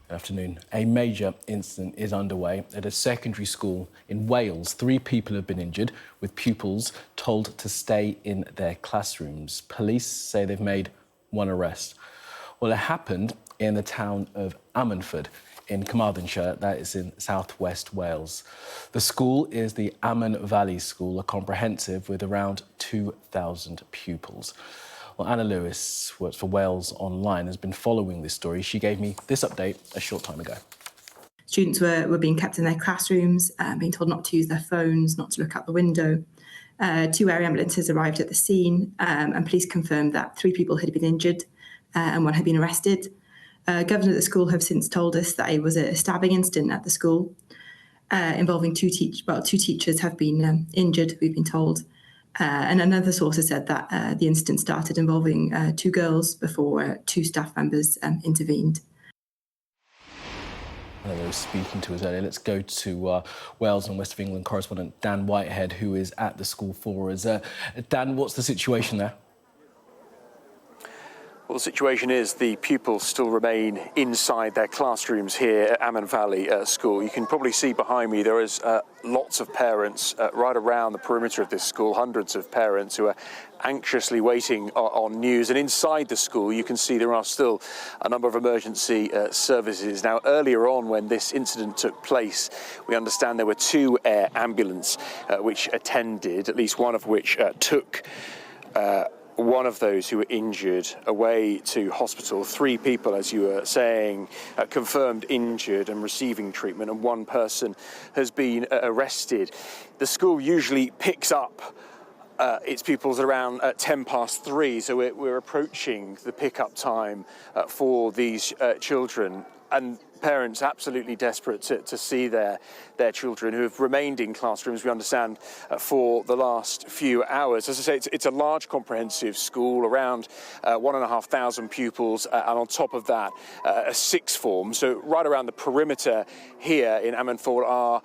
Good afternoon. A major incident is underway at a secondary school in Wales. 3 people have been injured, with pupils told to stay in their classrooms. Police say they've made 1 arrest. Well, it happened in the town of Ammanford in Carmarthenshire, that is in southwest Wales. The school is the Aman Valley School, a comprehensive with around 2,000 pupils. Well, Anna Lewis works for Wales Online, has been following this story. She gave me this update a short time ago. Students were being kept in their classrooms, being told not to use their phones, not to look out the window. 2 area ambulances arrived at the scene and police confirmed that 3 people had been injured and 1 had been arrested. Governors at the school have since told us that it was a stabbing incident at the school involving 2 teachers have been injured, we've been told. And another source has said that the incident started involving 2 girls before 2 staff members intervened. They were speaking to us earlier. Let's go to Wales and West of England correspondent Dan Whitehead, who is at the school for us. Dan, what's the situation there? Well, the situation is the pupils still remain inside their classrooms here at Aman Valley School. You can probably see behind me there is lots of parents right around the perimeter of this school, hundreds of parents who are anxiously waiting on news. And inside the school, you can see there are still a number of emergency services. Now, earlier on when this incident took place, we understand there were 2 air ambulances which attended, at least one of which took one of those who were injured away to hospital. 3 people, as you were saying, confirmed injured and receiving treatment, and 1 person has been arrested. The school usually picks up its pupils around 3:10, so we're approaching the pickup time for these children. And parents absolutely desperate to see their children who have remained in classrooms, we understand, for the last few hours. As I say, it's a large comprehensive school, around 1,500 pupils, and on top of that, a 6th form. So right around the perimeter here in Ammanford are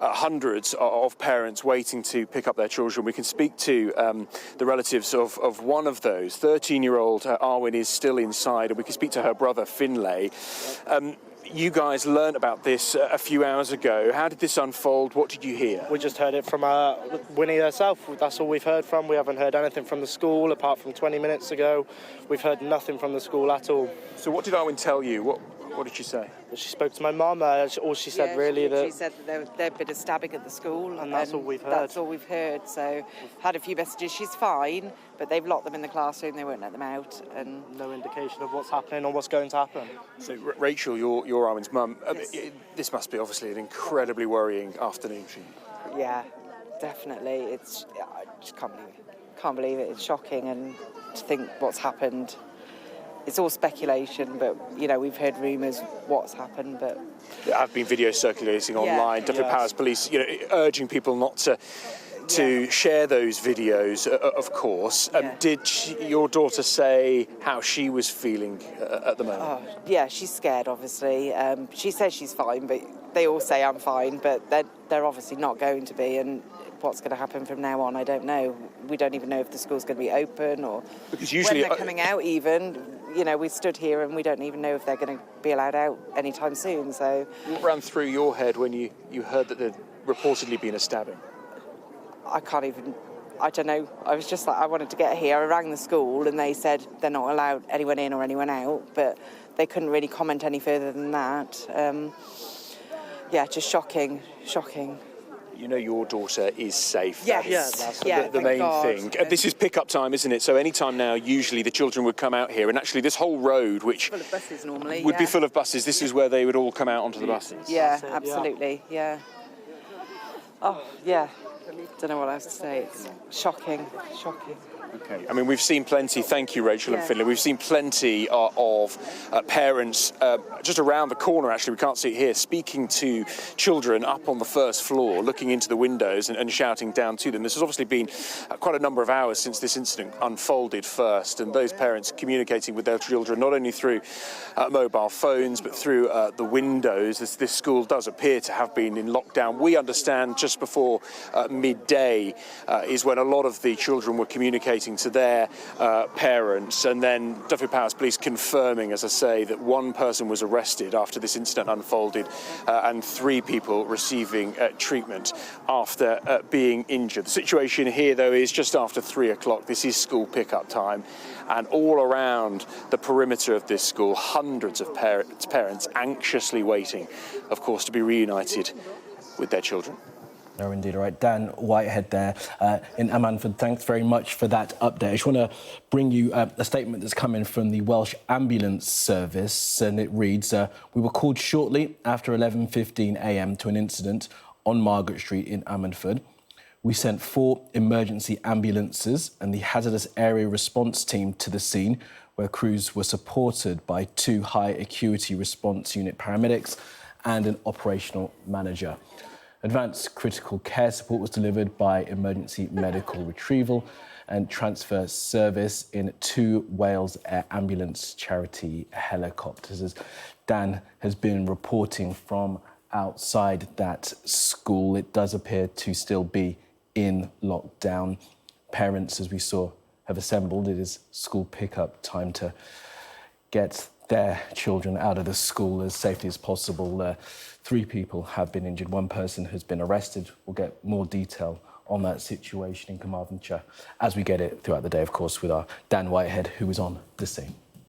hundreds of parents waiting to pick up their children. We can speak to the relatives of one of those. 13-year-old Arwen is still inside, and we can speak to her brother Finlay. You guys learned about this a few hours ago. How did this unfold? What did you hear? We just heard it from Winnie herself. That's all we've heard from. We haven't heard anything from the school apart from 20 minutes ago. We've heard nothing from the school at all. So what did Arwen tell you? What did she say? She spoke to my mum. All she said she said that there'd been a stabbing at the school, and that's all we've heard. That's all we've heard. So, had a few messages. She's fine, but they've locked them in the classroom. They won't let them out, and no indication of what's happening or what's going to happen. So, Rachel, you're Arwen's mum. Yes. This must be obviously an incredibly worrying afternoon for you. Yeah, definitely. I just can't believe it. It's shocking, and to think what's happened. It's all speculation, but, we've heard rumours what's happened, but... There have been videos circulating online, Dyfed-Powys Police, urging people not to share those videos, of course. Did your daughter say how she was feeling at the moment? Oh, yeah, she's scared, obviously. She says she's fine, but they all say I'm fine, but they're obviously not going to be, and what's going to happen from now on, I don't know. We don't even know if the school's going to be open or because usually when they're coming out even. We stood here and we don't even know if they're going to be allowed out anytime soon. So what ran through your head when you heard that there'd reportedly been a stabbing? I don't know. I was just like, I wanted to get here. I rang the school and they said they're not allowed anyone in or anyone out, but they couldn't really comment any further than that. Just shocking. Your daughter is safe. Yes. That's the main thing. This is pick-up time, isn't it? So any time now, usually the children would come out here, and actually this whole road, which full of buses normally, would be full of buses, this is where they would all come out onto the buses. Yeah, absolutely, yeah. Oh, yeah. Don't know what else to say. It's shocking. Okay. I mean, we've seen plenty, thank you, Rachel and Finlay, we've seen plenty of parents just around the corner, actually, we can't see it here, speaking to children up on the 1st floor, looking into the windows and shouting down to them. This has obviously been quite a number of hours since this incident unfolded first, and those parents communicating with their children not only through mobile phones, but through the windows. This school does appear to have been in lockdown. We understand just before midday is when a lot of the children were communicating to their parents, and then Dyfed-Powys Police confirming, as I say, that one person was arrested after this incident unfolded and 3 people receiving treatment after being injured. The situation here, though, is just after 3 o'clock. This is school pickup time, and all around the perimeter of this school, hundreds of parents anxiously waiting, of course, to be reunited with their children. No, indeed. All right, Dan Whitehead there in Amanford. Thanks very much for that update. I just want to bring you a statement that's coming from the Welsh Ambulance Service, and it reads, we were called shortly after 11:15 a.m. to an incident on Margaret Street in Amanford. We sent 4 emergency ambulances and the hazardous area response team to the scene, where crews were supported by 2 high acuity response unit paramedics and an operational manager. Advanced critical care support was delivered by emergency medical retrieval and transfer service in 2 Wales Air Ambulance charity helicopters. As Dan has been reporting from outside that school, it does appear to still be in lockdown. Parents, as we saw, have assembled. It is school pickup time to get their children out of the school as safely as possible. 3 people have been injured. 1 person has been arrested. We'll get more detail on that situation in Carmarthenshire as we get it throughout the day, of course, with our Dan Whitehead, who was on the scene.